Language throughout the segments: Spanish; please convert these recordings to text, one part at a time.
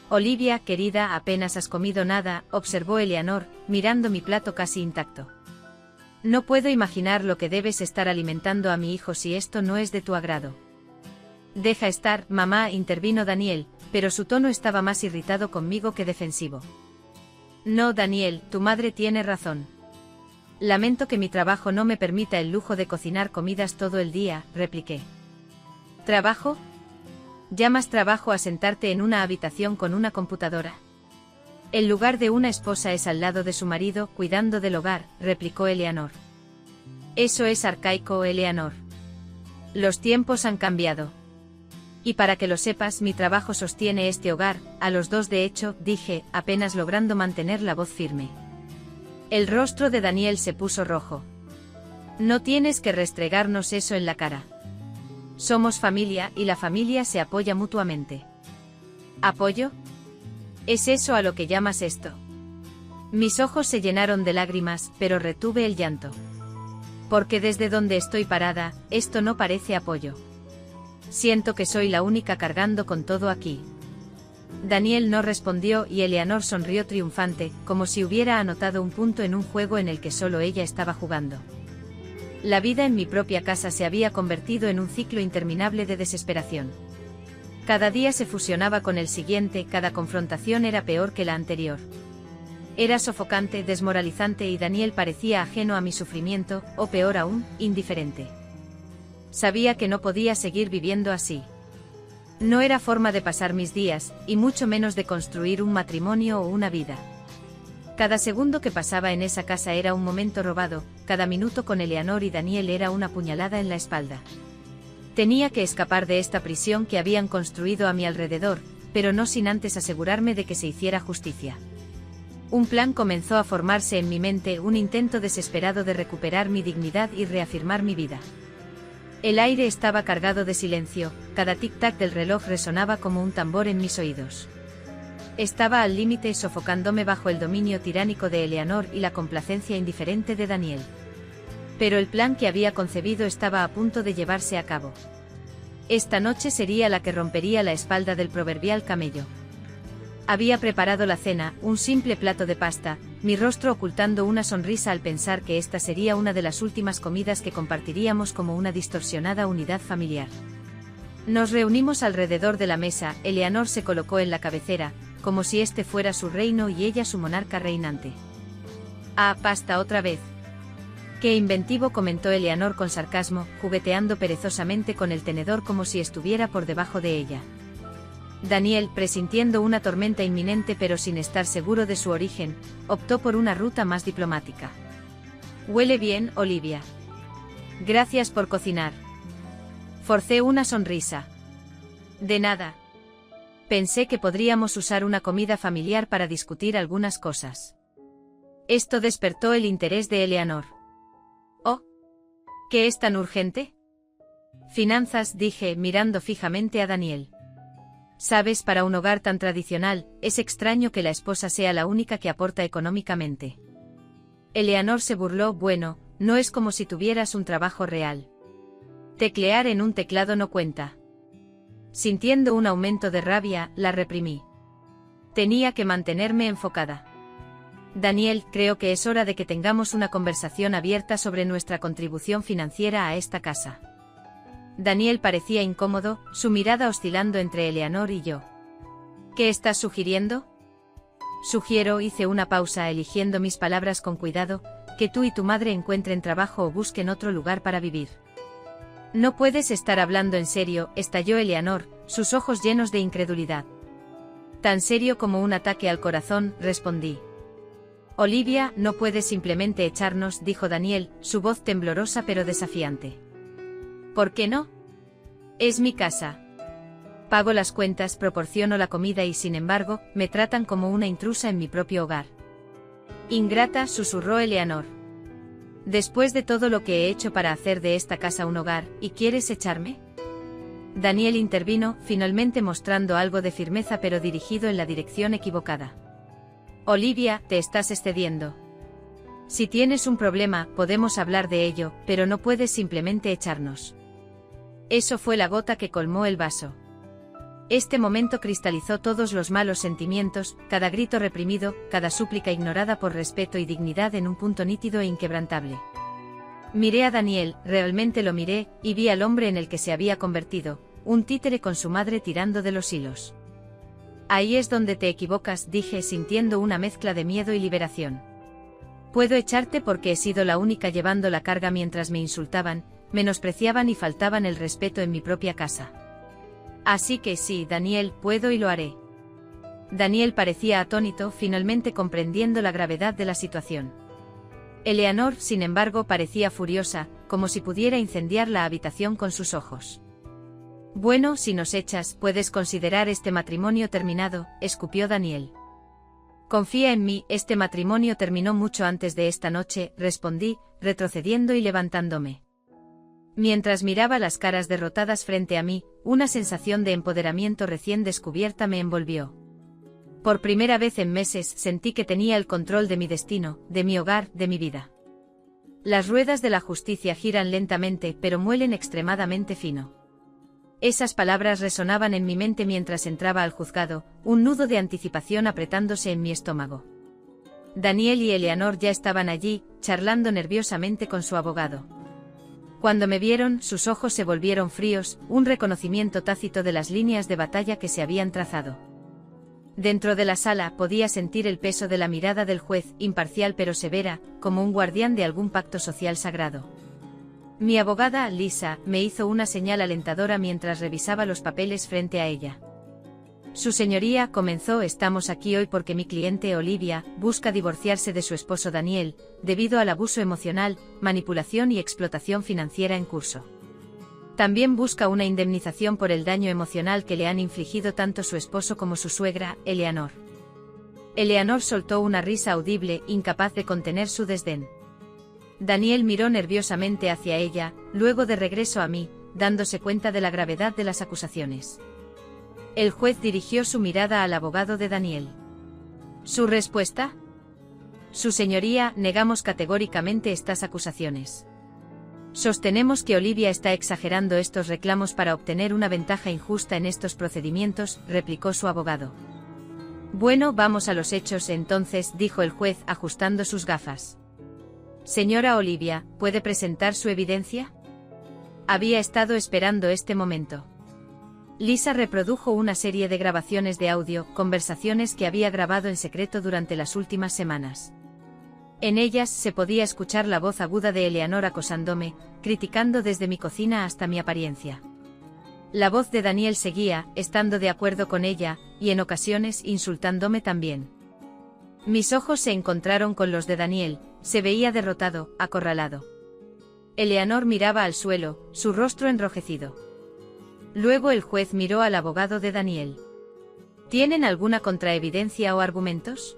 Olivia, querida, apenas has comido nada, observó Eleanor, mirando mi plato casi intacto. No puedo imaginar lo que debes estar alimentando a mi hijo si esto no es de tu agrado. Deja estar, mamá, intervino Daniel, pero su tono estaba más irritado conmigo que defensivo. No, Daniel, tu madre tiene razón. Lamento que mi trabajo no me permita el lujo de cocinar comidas todo el día, repliqué. ¿Trabajo? ¿Llamas trabajo a sentarte en una habitación con una computadora? El lugar de una esposa es al lado de su marido, cuidando del hogar, replicó Eleanor. Eso es arcaico, Eleanor. Los tiempos han cambiado. Y para que lo sepas, mi trabajo sostiene este hogar, a los dos de hecho, dije, apenas logrando mantener la voz firme. El rostro de Daniel se puso rojo. No tienes que restregarnos eso en la cara. Somos familia y la familia se apoya mutuamente. ¿Apoyo? ¿Es eso a lo que llamas esto? Mis ojos se llenaron de lágrimas, pero retuve el llanto. Porque desde donde estoy parada, esto no parece apoyo. Siento que soy la única cargando con todo aquí. Daniel no respondió y Eleanor sonrió triunfante, como si hubiera anotado un punto en un juego en el que solo ella estaba jugando. La vida en mi propia casa se había convertido en un ciclo interminable de desesperación. Cada día se fusionaba con el siguiente, cada confrontación era peor que la anterior. Era sofocante, desmoralizante y Daniel parecía ajeno a mi sufrimiento, o peor aún, indiferente. Sabía que no podía seguir viviendo así. No era forma de pasar mis días, y mucho menos de construir un matrimonio o una vida. Cada segundo que pasaba en esa casa era un momento robado, cada minuto con Eleanor y Daniel era una puñalada en la espalda. Tenía que escapar de esta prisión que habían construido a mi alrededor, pero no sin antes asegurarme de que se hiciera justicia. Un plan comenzó a formarse en mi mente, un intento desesperado de recuperar mi dignidad y reafirmar mi vida. El aire estaba cargado de silencio, cada tic-tac del reloj resonaba como un tambor en mis oídos. Estaba al límite sofocándome bajo el dominio tiránico de Eleanor y la complacencia indiferente de Daniel. Pero el plan que había concebido estaba a punto de llevarse a cabo. Esta noche sería la que rompería la espalda del proverbial camello. Había preparado la cena, un simple plato de pasta, mi rostro ocultando una sonrisa al pensar que esta sería una de las últimas comidas que compartiríamos como una distorsionada unidad familiar. Nos reunimos alrededor de la mesa, Eleanor se colocó en la cabecera, como si este fuera su reino y ella su monarca reinante. «Ah, pasta otra vez». «Qué inventivo», comentó Eleanor con sarcasmo, jugueteando perezosamente con el tenedor como si estuviera por debajo de ella. Daniel, presintiendo una tormenta inminente pero sin estar seguro de su origen, optó por una ruta más diplomática. «Huele bien, Olivia. Gracias por cocinar». Forcé una sonrisa. «De nada. Pensé que podríamos usar una comida familiar para discutir algunas cosas». Esto despertó el interés de Eleanor. «Oh. ¿Qué es tan urgente?» «Finanzas», dije, mirando fijamente a Daniel. Sabes, para un hogar tan tradicional, es extraño que la esposa sea la única que aporta económicamente. Eleanor se burló. «Bueno, no es como si tuvieras un trabajo real. Teclear en un teclado no cuenta». Sintiendo un aumento de rabia, la reprimí. Tenía que mantenerme enfocada. «Daniel, creo que es hora de que tengamos una conversación abierta sobre nuestra contribución financiera a esta casa». Daniel parecía incómodo, su mirada oscilando entre Eleanor y yo. «¿Qué estás sugiriendo?» «Sugiero», hice una pausa eligiendo mis palabras con cuidado, «que tú y tu madre encuentren trabajo o busquen otro lugar para vivir». «No puedes estar hablando en serio», estalló Eleanor, sus ojos llenos de incredulidad. «Tan serio como un ataque al corazón», respondí. «Olivia, no puedes simplemente echarnos», dijo Daniel, su voz temblorosa pero desafiante. «¿Por qué no? Es mi casa. Pago las cuentas, proporciono la comida y sin embargo, me tratan como una intrusa en mi propio hogar». «Ingrata», susurró Eleanor. «Después de todo lo que he hecho para hacer de esta casa un hogar, ¿y quieres echarme?» Daniel intervino, finalmente mostrando algo de firmeza pero dirigido en la dirección equivocada. «Olivia, te estás excediendo. Si tienes un problema, podemos hablar de ello, pero no puedes simplemente echarnos». Eso fue la gota que colmó el vaso. Este momento cristalizó todos los malos sentimientos, cada grito reprimido, cada súplica ignorada por respeto y dignidad en un punto nítido e inquebrantable. Miré a Daniel, realmente lo miré, y vi al hombre en el que se había convertido, un títere con su madre tirando de los hilos. Ahí es donde te equivocas, dije sintiendo una mezcla de miedo y liberación. Puedo echarte porque he sido la única llevando la carga mientras me insultaban, menospreciaban y faltaban el respeto en mi propia casa. Así que sí, Daniel, puedo y lo haré. Daniel parecía atónito, finalmente comprendiendo la gravedad de la situación. Eleanor, sin embargo, parecía furiosa, como si pudiera incendiar la habitación con sus ojos. Bueno, si nos echas, puedes considerar este matrimonio terminado, escupió Daniel. Confía en mí, este matrimonio terminó mucho antes de esta noche, respondí, retrocediendo y levantándome. Mientras miraba las caras derrotadas frente a mí, una sensación de empoderamiento recién descubierta me envolvió. Por primera vez en meses sentí que tenía el control de mi destino, de mi hogar, de mi vida. Las ruedas de la justicia giran lentamente, pero muelen extremadamente fino. Esas palabras resonaban en mi mente mientras entraba al juzgado, un nudo de anticipación apretándose en mi estómago. Daniel y Eleanor ya estaban allí, charlando nerviosamente con su abogado. Cuando me vieron, sus ojos se volvieron fríos, un reconocimiento tácito de las líneas de batalla que se habían trazado. Dentro de la sala podía sentir el peso de la mirada del juez, imparcial pero severa, como un guardián de algún pacto social sagrado. Mi abogada, Lisa, me hizo una señal alentadora mientras revisaba los papeles frente a ella. Su señoría, comenzó, estamos aquí hoy porque mi cliente Olivia busca divorciarse de su esposo Daniel, debido al abuso emocional, manipulación y explotación financiera en curso. También busca una indemnización por el daño emocional que le han infligido tanto su esposo como su suegra, Eleanor. Eleanor soltó una risa audible, incapaz de contener su desdén. Daniel miró nerviosamente hacia ella, luego de regreso a mí, dándose cuenta de la gravedad de las acusaciones. El juez dirigió su mirada al abogado de Daniel. ¿Su respuesta? Su señoría, negamos categóricamente estas acusaciones. Sostenemos que Olivia está exagerando estos reclamos para obtener una ventaja injusta en estos procedimientos, replicó su abogado. Bueno, vamos a los hechos entonces, dijo el juez ajustando sus gafas. Señora Olivia, ¿puede presentar su evidencia? Había estado esperando este momento. Lisa reprodujo una serie de grabaciones de audio, conversaciones que había grabado en secreto durante las últimas semanas. En ellas se podía escuchar la voz aguda de Eleanor acosándome, criticando desde mi cocina hasta mi apariencia. La voz de Daniel seguía, estando de acuerdo con ella, y en ocasiones insultándome también. Mis ojos se encontraron con los de Daniel, se veía derrotado, acorralado. Eleanor miraba al suelo, su rostro enrojecido. Luego el juez miró al abogado de Daniel. ¿Tienen alguna contraevidencia o argumentos?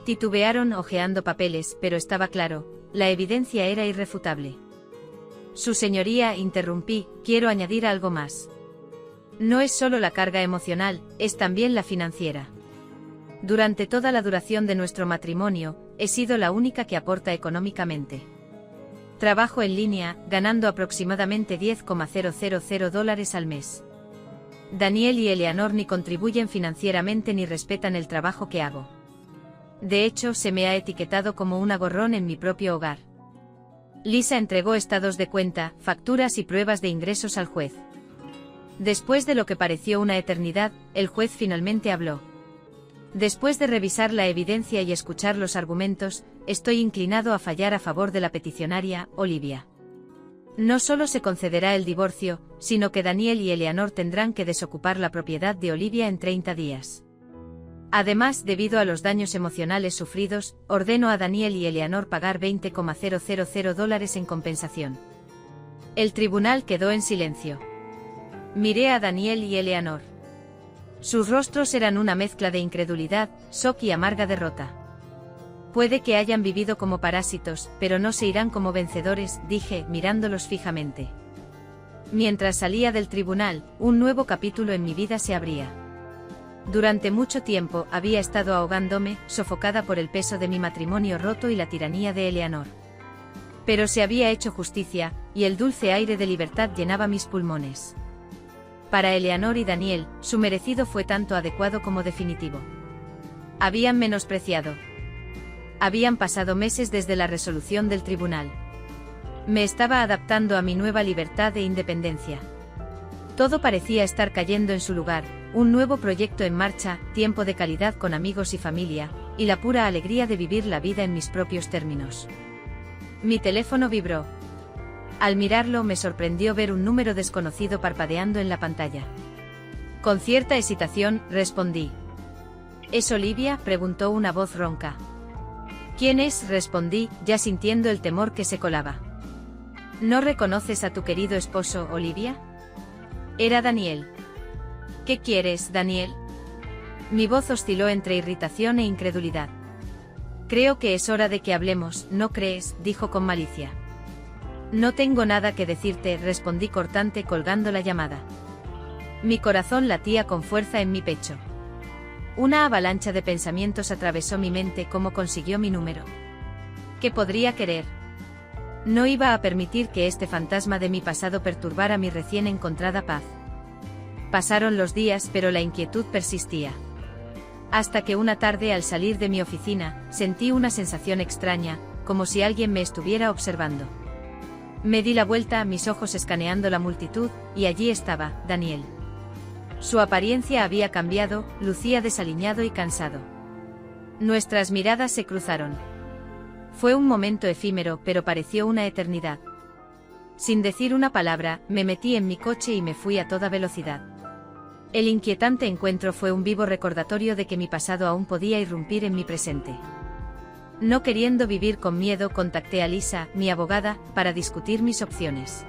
Titubearon hojeando papeles, pero estaba claro, la evidencia era irrefutable. Su señoría, interrumpí, quiero añadir algo más. No es solo la carga emocional, es también la financiera. Durante toda la duración de nuestro matrimonio, he sido la única que aporta económicamente. Trabajo en línea, ganando aproximadamente $10,000 al mes. Daniel y Eleanor ni contribuyen financieramente ni respetan el trabajo que hago. De hecho, se me ha etiquetado como una gorrón en mi propio hogar. Lisa entregó estados de cuenta, facturas y pruebas de ingresos al juez. Después de lo que pareció una eternidad, el juez finalmente habló. Después de revisar la evidencia y escuchar los argumentos, estoy inclinado a fallar a favor de la peticionaria, Olivia. No solo se concederá el divorcio, sino que Daniel y Eleanor tendrán que desocupar la propiedad de Olivia en 30 días. Además, debido a los daños emocionales sufridos, ordeno a Daniel y Eleanor pagar $20,000 en compensación. El tribunal quedó en silencio. Miré a Daniel y Eleanor. Sus rostros eran una mezcla de incredulidad, shock y amarga derrota. Puede que hayan vivido como parásitos, pero no se irán como vencedores, dije, mirándolos fijamente. Mientras salía del tribunal, un nuevo capítulo en mi vida se abría. Durante mucho tiempo había estado ahogándome, sofocada por el peso de mi matrimonio roto y la tiranía de Eleanor. Pero se había hecho justicia, y el dulce aire de libertad llenaba mis pulmones. Para Eleanor y Daniel, su merecido fue tanto adecuado como definitivo. Habían menospreciado. Habían pasado meses desde la resolución del tribunal. Me estaba adaptando a mi nueva libertad e independencia. Todo parecía estar cayendo en su lugar, un nuevo proyecto en marcha, tiempo de calidad con amigos y familia, y la pura alegría de vivir la vida en mis propios términos. Mi teléfono vibró. Al mirarlo me sorprendió ver un número desconocido parpadeando en la pantalla. Con cierta hesitación, respondí. ¿Es Olivia?, preguntó una voz ronca. ¿Quién es?, respondí, ya sintiendo el temor que se colaba. ¿No reconoces a tu querido esposo, Olivia? Era Daniel. ¿Qué quieres, Daniel? Mi voz osciló entre irritación e incredulidad. Creo que es hora de que hablemos, ¿no crees?, dijo con malicia. No tengo nada que decirte, respondí cortante colgando la llamada. Mi corazón latía con fuerza en mi pecho. Una avalancha de pensamientos atravesó mi mente. ¿Cómo consiguió mi número? ¿Qué podría querer? No iba a permitir que este fantasma de mi pasado perturbara mi recién encontrada paz. Pasaron los días, pero la inquietud persistía. Hasta que una tarde, al salir de mi oficina, sentí una sensación extraña, como si alguien me estuviera observando. Me di la vuelta, mis ojos escaneando la multitud, y allí estaba, Daniel. Su apariencia había cambiado, lucía desaliñado y cansado. Nuestras miradas se cruzaron. Fue un momento efímero, pero pareció una eternidad. Sin decir una palabra, me metí en mi coche y me fui a toda velocidad. El inquietante encuentro fue un vivo recordatorio de que mi pasado aún podía irrumpir en mi presente. No queriendo vivir con miedo, contacté a Lisa, mi abogada, para discutir mis opciones.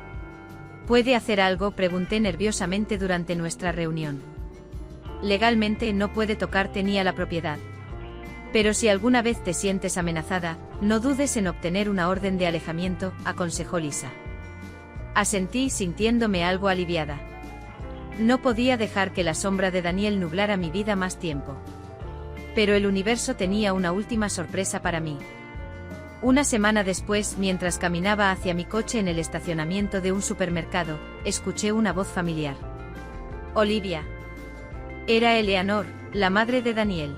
¿Puede hacer algo?, pregunté nerviosamente durante nuestra reunión. Legalmente no puede tocarte ni a la propiedad. Pero si alguna vez te sientes amenazada, no dudes en obtener una orden de alejamiento, aconsejó Lisa. Asentí, sintiéndome algo aliviada. No podía dejar que la sombra de Daniel nublara mi vida más tiempo. Pero el universo tenía una última sorpresa para mí. Una semana después, mientras caminaba hacia mi coche en el estacionamiento de un supermercado, escuché una voz familiar. Olivia. Era Eleanor, la madre de Daniel.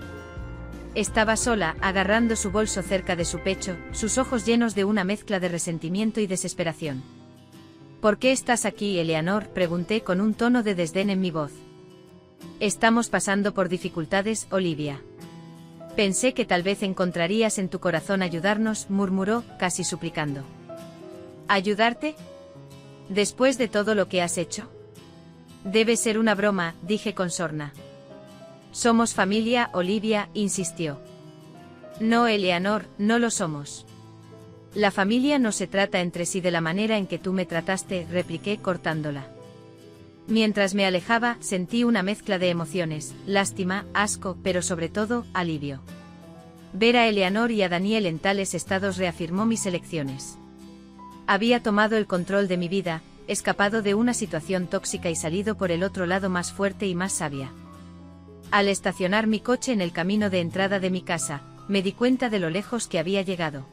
Estaba sola, agarrando su bolso cerca de su pecho, sus ojos llenos de una mezcla de resentimiento y desesperación. ¿Por qué estás aquí, Eleanor?, pregunté con un tono de desdén en mi voz. Estamos pasando por dificultades, Olivia. Pensé que tal vez encontrarías en tu corazón ayudarnos, murmuró, casi suplicando. ¿Ayudarte? ¿Después de todo lo que has hecho? Debe ser una broma, dije con sorna. Somos familia, Olivia, insistió. No, Eleanor, no lo somos. La familia no se trata entre sí de la manera en que tú me trataste, repliqué cortándola. Mientras me alejaba, sentí una mezcla de emociones, lástima, asco, pero sobre todo, alivio. Ver a Eleanor y a Daniel en tales estados reafirmó mis elecciones. Había tomado el control de mi vida, escapado de una situación tóxica y salido por el otro lado más fuerte y más sabia. Al estacionar mi coche en el camino de entrada de mi casa, me di cuenta de lo lejos que había llegado.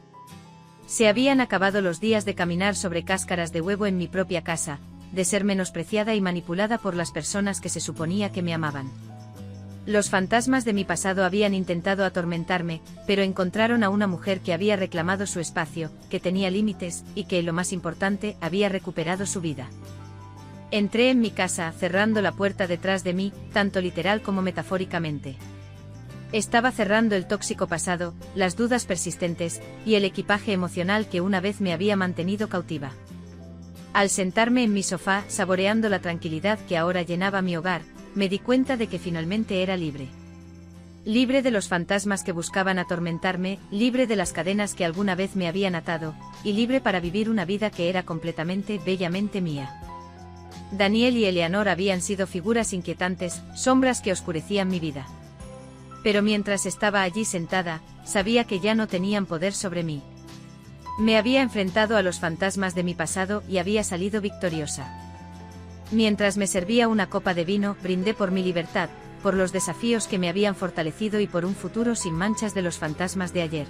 Se habían acabado los días de caminar sobre cáscaras de huevo en mi propia casa, de ser menospreciada y manipulada por las personas que se suponía que me amaban. Los fantasmas de mi pasado habían intentado atormentarme, pero encontraron a una mujer que había reclamado su espacio, que tenía límites, y que, lo más importante, había recuperado su vida. Entré en mi casa, cerrando la puerta detrás de mí, tanto literal como metafóricamente. Estaba cerrando el tóxico pasado, las dudas persistentes, y el equipaje emocional que una vez me había mantenido cautiva. Al sentarme en mi sofá, saboreando la tranquilidad que ahora llenaba mi hogar, me di cuenta de que finalmente era libre. Libre de los fantasmas que buscaban atormentarme, libre de las cadenas que alguna vez me habían atado, y libre para vivir una vida que era completamente, bellamente mía. Daniel y Eleanor habían sido figuras inquietantes, sombras que oscurecían mi vida. Pero mientras estaba allí sentada, sabía que ya no tenían poder sobre mí. Me había enfrentado a los fantasmas de mi pasado y había salido victoriosa. Mientras me servía una copa de vino, brindé por mi libertad, por los desafíos que me habían fortalecido y por un futuro sin manchas de los fantasmas de ayer.